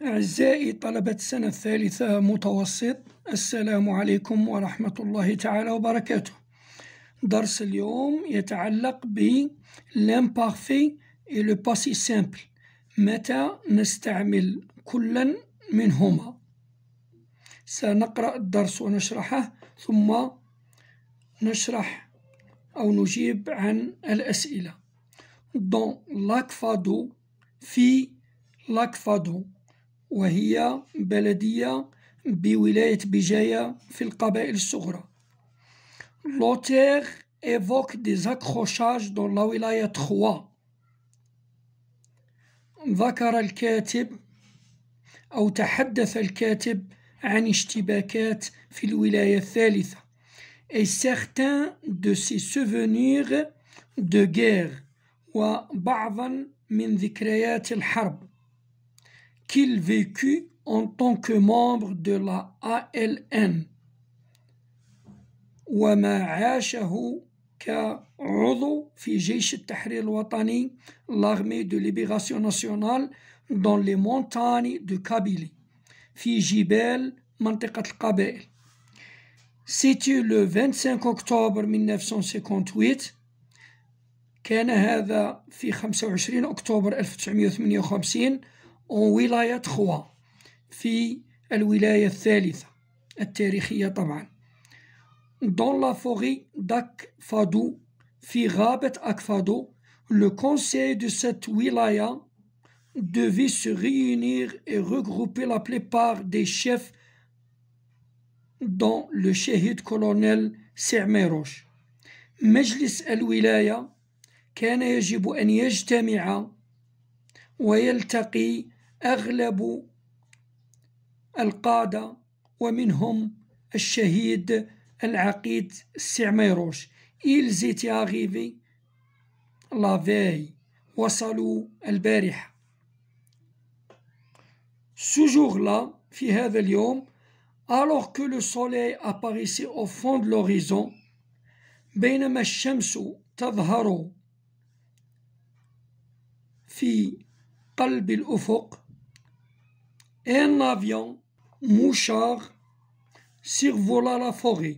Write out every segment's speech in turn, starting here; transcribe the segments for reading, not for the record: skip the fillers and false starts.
أعزائي طلبة السنة الثالثة متوسط، السلام عليكم ورحمة الله تعالى وبركاته. درس اليوم يتعلق ب l'imparfait et le passé simple. متى نستعمل كلا منهما؟ سنقرأ الدرس ونشرحه ثم نشرح أو نجيب عن الأسئلة. Dans l'Akfado في l'Akfado، وهي بلدية بولاية بجاية في القبائل الصغرى. L'auteur évoque des accrochages dans la ولاية 3. ذكر الكاتب أو تحدث الكاتب عن اشتباكات في الولاية الثالثة. Et certains de ses souvenirs de guerre، وبعضا من ذكريات الحرب qu'il vécut en tant que membre de la ALN، وما عاشه كعضو في جيش التحرير الوطني l'armée de libération nationale dans les montagnes de Kabylie، في جبال منطقة القبائل. C'était le 25 أكتوبر 1958، كان هذا في 25 أكتوبر 1958 ولاية 3 في الولاية الثالثة التاريخية طبعا. Dans la forêt d'Akfado، في غابة أكفادو، le conseil de cette wilaya devait se réunir et regrouper la plupart des chefs dont le shahid colonel سعميروش. مجلس الولاية كان يجب أن يجتمع ويلتقي أغلب القادة ومنهم الشهيد العقيد سعميروش. Ils étaient arrivés la veille، وصلوا البارحة. Ce jour-là، في هذا اليوم، alors que le soleil apparaissait au fond de l'horizon، بينما الشمس تظهر في قلب الأفق، un avion mouchard survola la forêt،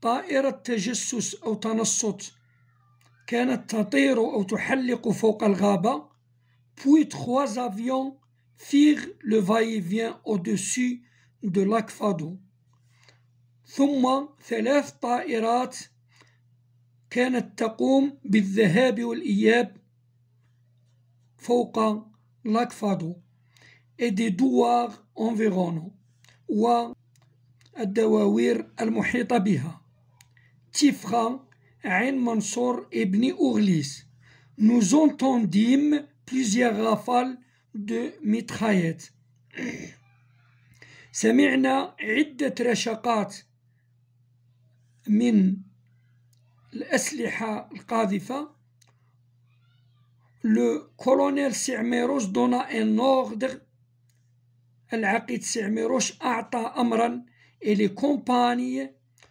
طائرة تجسس أو تنصت كانت تطير أو تحلق فوق الغابة. puis 3 avions firent le va-et-vient au-dessus de l'Akfado، ثم 3 طائرات كانت تقوم بالذهاب والإياب فوق l'Akfado et des douars environnants، والدواوير المحيطة بها. تفخا عين منصور ابن أغليس. Nous entendîmes plusieurs rafales de mitraillettes، سمعنا عدة رشقات من الأسلحة القاذفة. Le colonel سعميروش donna un ordre، العقيد سعميروش أعطى أمرا، et les compagnies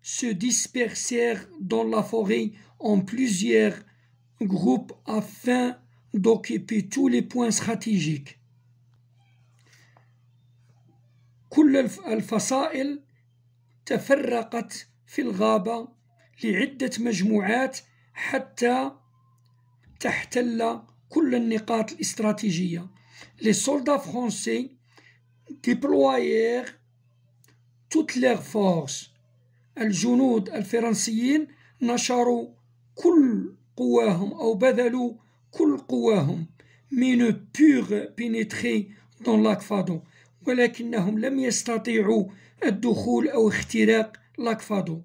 se dispersèrent dans la forêt en plusieurs groupes afin d'occuper tous les points stratégiques. كل الفصائل تفرقت في الغابة لعدة مجموعات حتى تحتل كل النقاط الاستراتيجية. Les soldats français déployèrent toutes leurs forces، الجنود الفرنسيين نشروا كل قواهم أو بذلوا كل قواهم. mais ne purent pénétrer dans l'Akfado، ولكنهم لم يستطيعوا الدخول أو اختراق l'Akfado.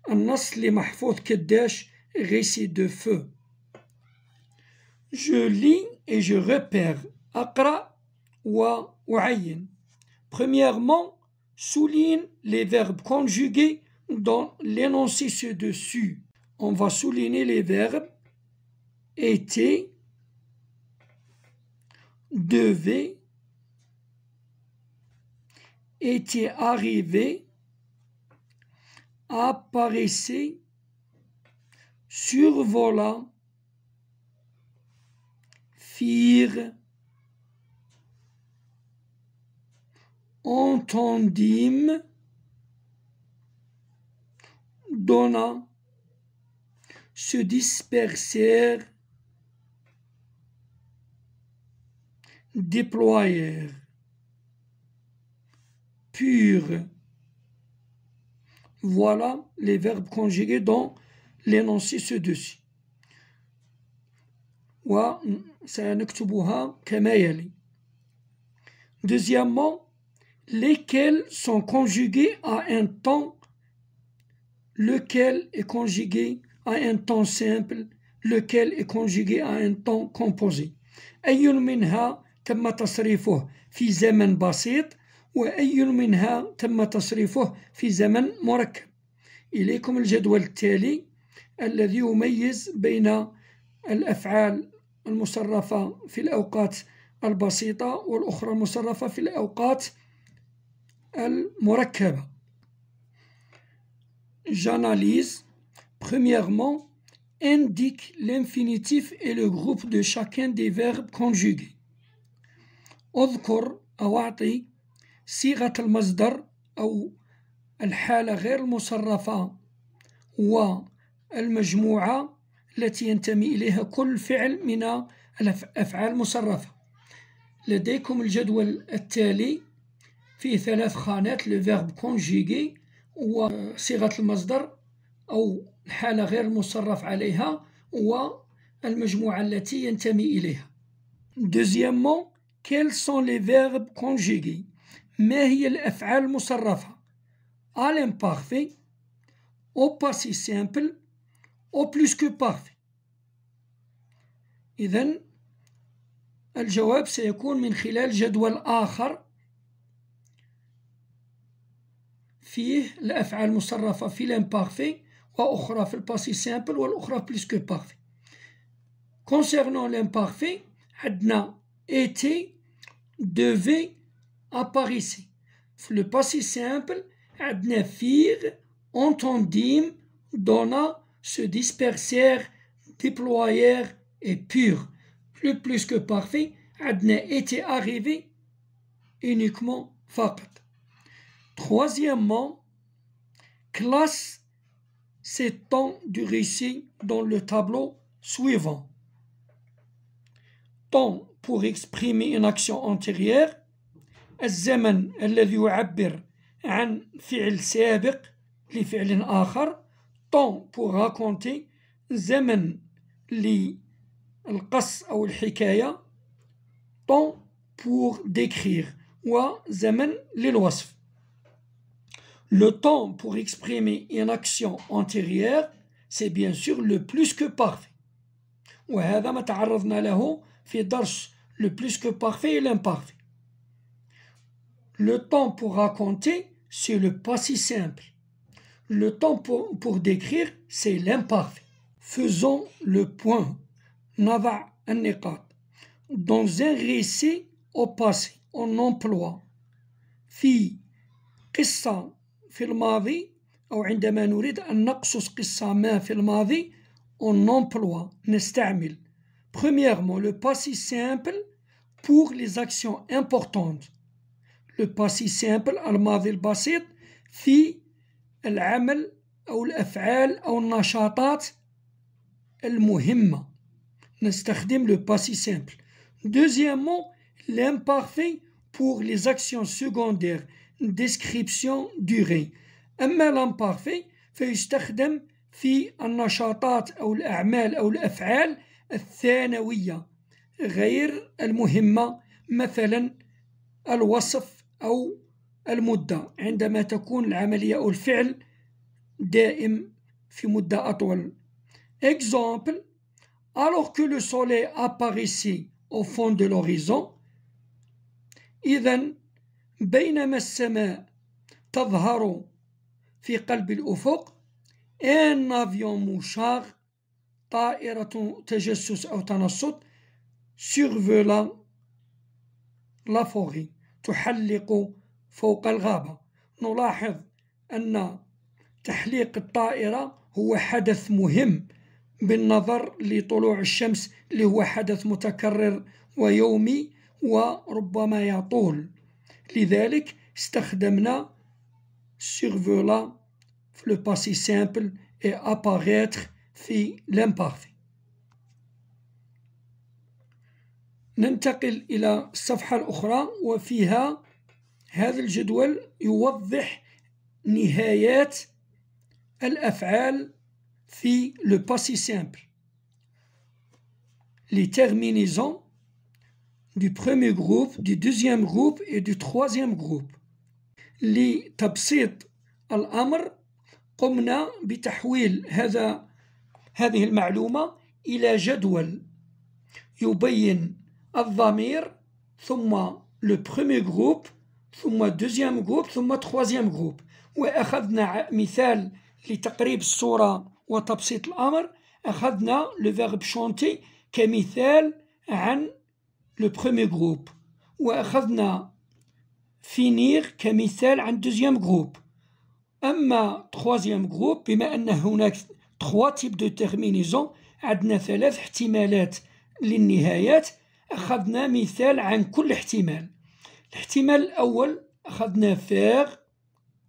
النص لمحفوظ كداش récit de feu. Je lis et je repère، أقرأ وأعين. Premièrement، souligne les verbes conjugués dans l'énoncé ci-dessus. On va souligner les verbes était, devait, était arrivé, apparaissait, survola, firent, entendîmes, donna, se dispersèrent, déployèrent, purent. Voilà les verbes conjugués dans l'énoncé ci-dessus. وسنكتبها كما يلي. Deuxièmement, lesquels sont conjugués à un temps, lequel est conjugué à un temps simple, lequel est conjugué à un temps composé. أي منها تم تصريفه في زمن بسيط وأي منها تم تصريفه في زمن مركب. إليكم الجدول التالي الذي يميز بين الأفعال المصرفة في الأوقات البسيطة والأخرى المصرفة في الأوقات المركبة. J'analyse. Premièrement, indique l'infinitif et le groupe de chacun des verbes conjugués. اذكر أو أعطي صيغة المصدر أو الحالة غير المصرفة والمجموعة التي ينتمي إليها كل فعل من الأفعال المصرفة. لديكم الجدول التالي فيه 3 خانات: le verbe conjugué وصيغة المصدر أو الحالة غير المصرف عليها والمجموعة التي ينتمي إليها. Deuxièmement, quels sont les verbes conjugués؟ ما هي الأفعال المصرفة؟ à l'imparfait, au passé simple, au plus que parfait. إذن الجواب سيكون من خلال جدول آخر فيه الأفعال المصرفة في l'imparfait وأخرى في الباسي simple والأخرى plus que parfait. Concernant l'imparfait عندنا était, devait, apparaissait. في le passé simple عندنا firent, entendîmes, donna, se dispersèrent, déployèrent et purent. Le plus que parfait عندنا était arrivé uniquement فقط. Troisièmement, classe ces temps du récit dans le tableau suivant. Temps pour exprimer une action antérieure، الزمن الذي يعبر عن فعل سابق لفعل آخر. temps pour raconter، زمن للقص أو الحكاية. temps pour décrire وزمن للوصف. Le temps pour exprimer une action antérieure c'est bien sûr le plus que parfait. وهذا ما تعرضنا له في درس le plus que parfait et l'imparfait. Le temps pour raconter c'est le passé simple. Le temps pour décrire c'est l'imparfait. Faisons le point. نضع النقاط. Dans un récit au passé on emploie في قصة في الماضي أو عندما نريد أن نقصص قصة ما في الماضي on emploie نستعمل premièrement le passé simple pour les actions importantes. le passé simple الماضي البسيط في العمل أو الأفعال أو النشاطات المهمة نستخدم le passé simple. Deuxièmement, l'imparfait pour les actions secondaires description durée. أما l'imparfait فيستخدم في النشاطات أو الأعمال أو الأفعال الثانوية غير المهمة، مثلا الوصف أو المدة عندما تكون العملية أو الفعل دائم في مدة أطول. Exemple, alors que le soleil apparaissait au fond de l'horizon. إذن بينما السماء تظهر في قلب الأفق un avion mouchard طائرة تجسس أو تنصت survola la forêt تحلق فوق الغابة. نلاحظ أن تحليق الطائرة هو حدث مهم بالنظر لطلوع الشمس اللي هو حدث متكرر ويومي وربما يطول، لذلك استخدمنا survola في le passé simple et apparaître في l'imparfait. ننتقل إلى الصفحة الأخرى وفيها هذا الجدول يوضح نهايات الأفعال في le passé simple. Les terminaisons du premier groupe, du deuxième groupe et du troisième groupe. لتبسيط الأمر قمنا بتحويل هذه المعلومة إلى جدول يبين الضمير ثم le premier groupe ثم deuxième groupe ثم troisième groupe. وأخذنا مثال لتقريب الصورة وتبسيط الأمر، أخذنا le verbe chanter كمثال عن le premier groupe، وأخذنا finir كمثال عن deuxième groupe. أما troisième groupe بما أن هناك 3 types de terminaison، عندنا 3 احتمالات للنهايات، أخذنا مثال عن كل احتمال. الاحتمال الأول أخذنا faire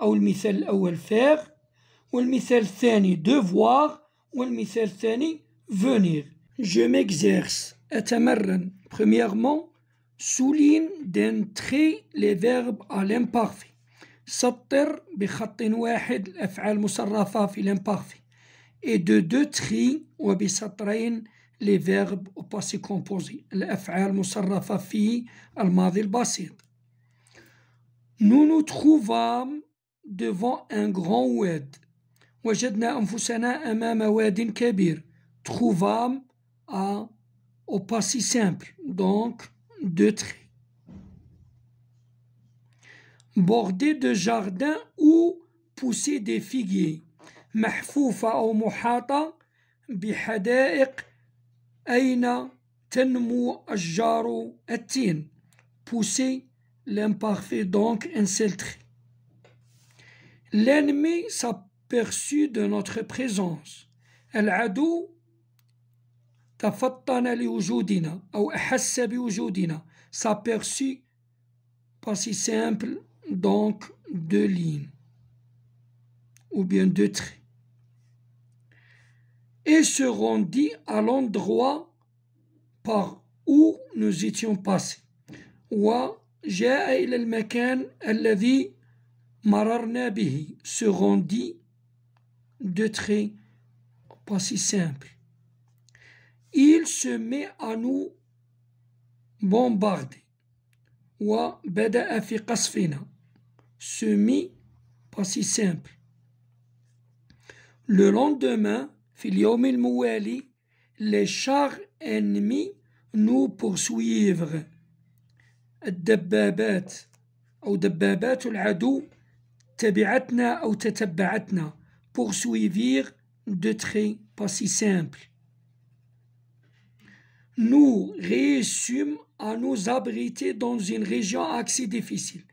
أو المثال الأول faire، والمثال الثاني devoir، والمثال الثاني venir. Je m'exerce أتمرن. Premièrement, souligne d'un trait les verbes à l'imparfait. سطر بخط واحد الأفعال المصرفة في l'imparfait. Et de 2 traits وبسطرين les verbes au passé composé الأفعال المصرفة في الماضي البسيط. Nous nous trouvons devant un grand واد. وجدنا أنفسنا أمام واد كبير. Trouvons au passé simple, donc 2 traits. Bordé de jardins où poussaient des figuiers. محفوفة أو محاطة بحدائق أين تنمو أشجار التين. Pousser l'imparfait, donc un seul trait. L'ennemi s'aperçut de notre présence. العدو تفطن لوجودنا أو أحس بوجودنا. s'aperçut passé simple, donc 2 lignes ou bien 2 traits. Et se rendit à l'endroit par où nous étions passés. وجاء إلى المكان الذي مررنا به. se rendit 2 traits passé simple. Il se met à nous bombarder. وبدأ في قصفنا. se mit passé simple. Le lendemain في اليوم الموالي les chars ennemis nous poursuivre. الدبابات أو دبابات العدو تبعتنا أو تتبعتنا. poursuivre 2 traits passé simple. Nous réussissons à nous abriter dans une région accès difficile.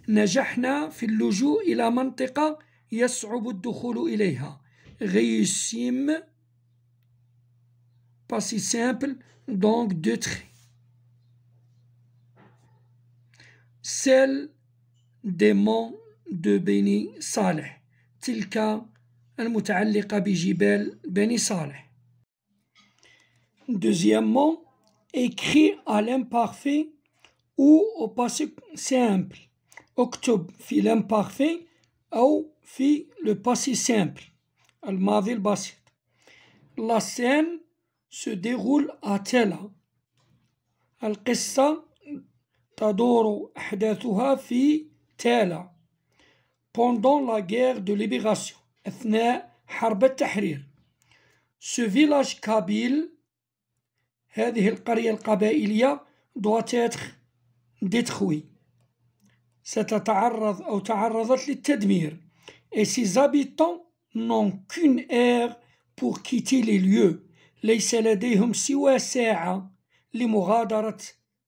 نجحنا في اللجوء إلى منطقة يصعب الدخول إليها. réussissons passé simple, donc 2 traits. celle des monts de بني صالح. تلك المتعلقة بجبال بني صالح. Deuxièmement, écrit à l'imparfait ou au passé simple. اكتب في l'imparfait أو في le passé simple الماضي البسيط. La scène se déroule à Tela. القصة تدور أحداثها في تالا. Pendant la guerre de libération. أثناء حرب التحرير. Ce village kabyle هذه القرية القبائلية doit être détruit. ستتعرض أو تعرضت للتدمير. Et ses habitants n'ont qu'une heure pour quitter les lieux. ليس لديهم سوى ساعة لمغادرة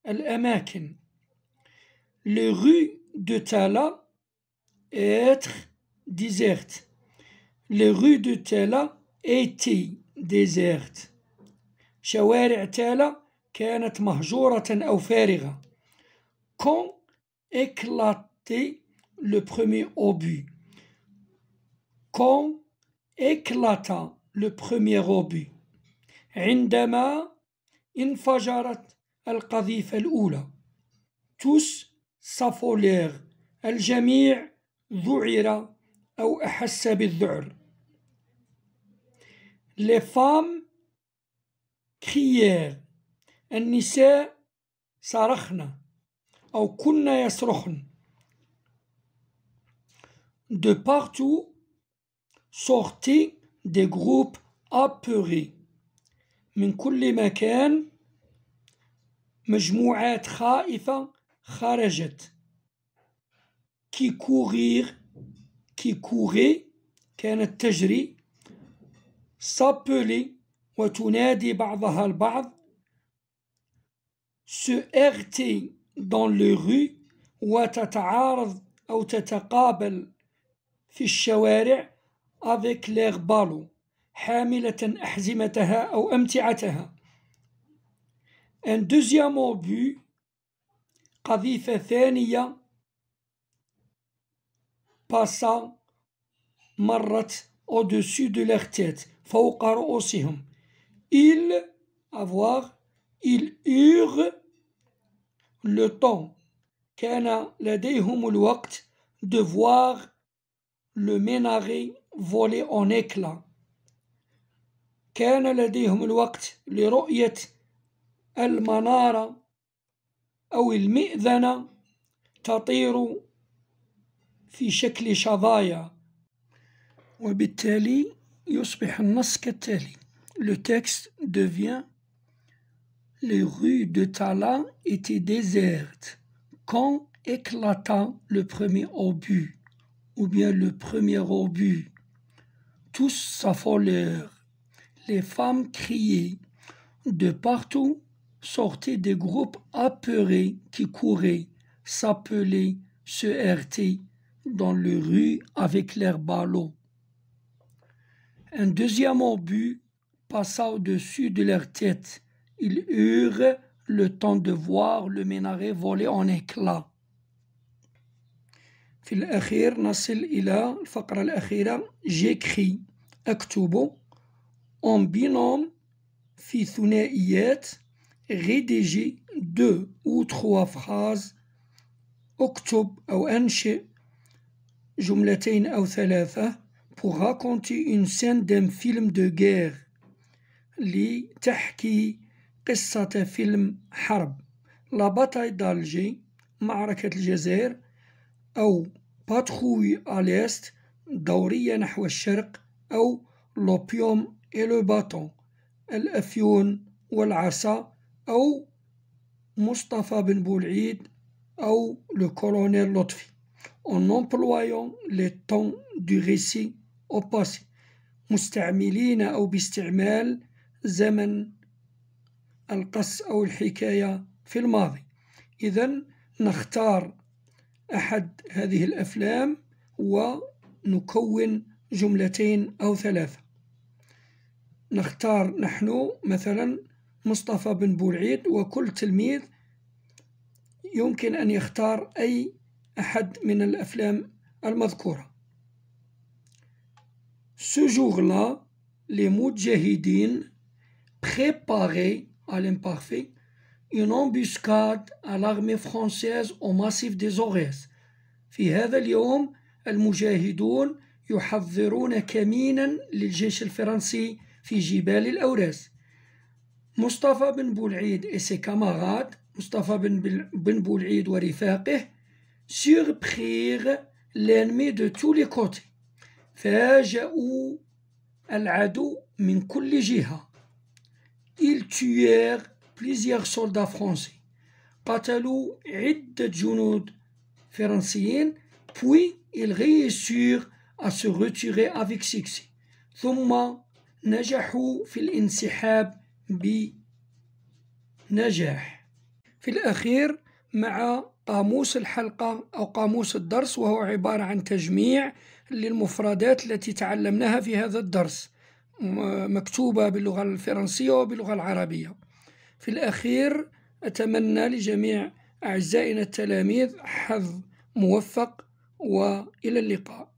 الأماكن. Les rues de Tala être désertes. Les rues de Tala étaient désertes. شوارع تالا كانت مهجورة أو فارغة. Quand éclatait le premier obus. Quand éclata le premier obus. عندما انفجرت القذيفة الأولى. Tous s'affolèrent. الجميع ذعر أو أحس بالذعر. Les femmes crièrent. النساء صرخن أو كن يصرخن. De partout sortaient des groupes apeurés. من كل مكان مجموعات خائفة خرجت. qui courait كانت تجري. s'appeler وتنادي بعضها البعض. se heurter dans les rues وتتعارض أو تتقابل في الشوارع avec leurs ballots حاملة أحزمتها أو أمتعتها. un deuxième obus قذيفة ثانية passa مرت au-dessus de leur tête فوق رؤوسهم. ils eurent le temps كان لديهم الوقت de voir le minaret voler en éclats. كان لديهم الوقت لرؤية المنارة أو المئذنة تطير في شكل شظايا. وبالتالي يصبح النص كالتالي. Le texte devient: les rues de Tala étaient désertes quand éclata le premier obus, ou bien le premier obus. Tous s'affolèrent. Les femmes criaient. De partout sortaient des groupes apeurés qui couraient, s'appelaient, se heurtaient dans les rues avec leurs ballots. Un deuxième obus passa au-dessus de leur tête. Ils eurent le temps de voir le minaret voler en éclats. في الأخير نصل إلى الفقرة الأخيرة. j'écris أكتب en binôme في ثنائيات. rédiger 2 ou 3 phrases. اكتب أو أنشئ جملتين أو 3 pour raconter une scène d'un film de guerre لتحكي قصة فيلم حرب. لا باتاي دالجي معركة الجزائر، أو باتروي أليست دورية نحو الشرق، أو لوبيوم et le bâton الأفيون والعصا، أو مصطفى بن بولعيد أو le colonel لطفي. en employant les temps du récit au passé مستعملين أو باستعمال زمن القص أو الحكاية في الماضي. إذن نختار أحد هذه الأفلام ونكون جملتين أو 3. نختار نحن مثلا مصطفى بن بولعيد، وكل تلميذ يمكن أن يختار أي أحد من الأفلام المذكورة. Ce jour-là, les moudjahidines préparaient à l'imparfait une embuscade à l'armée française au massif des Aurès. في هذا اليوم المجاهدون يحضرون كمينا للجيش الفرنسي في جبال الأوراس. مصطفى بن بولعيد et ses camarades مصطفى بن بولعيد ورفاقه surprirent l'ennemi de tous les côtés. فاجأوا العدو من كل جهة. Ils tuèrent plusieurs soldats français. قتلوا عدة جنود فرنسيين. Puis ils réussirent à se retirer avec succès. ثم نجحوا في الانسحاب بنجاح. في الأخير مع قاموس الحلقة أو قاموس الدرس، وهو عبارة عن تجميع للمفردات التي تعلمناها في هذا الدرس، مكتوبة باللغة الفرنسية وباللغة العربية. في الأخير أتمنى لجميع أعزائنا التلاميذ حظ موفق وإلى اللقاء.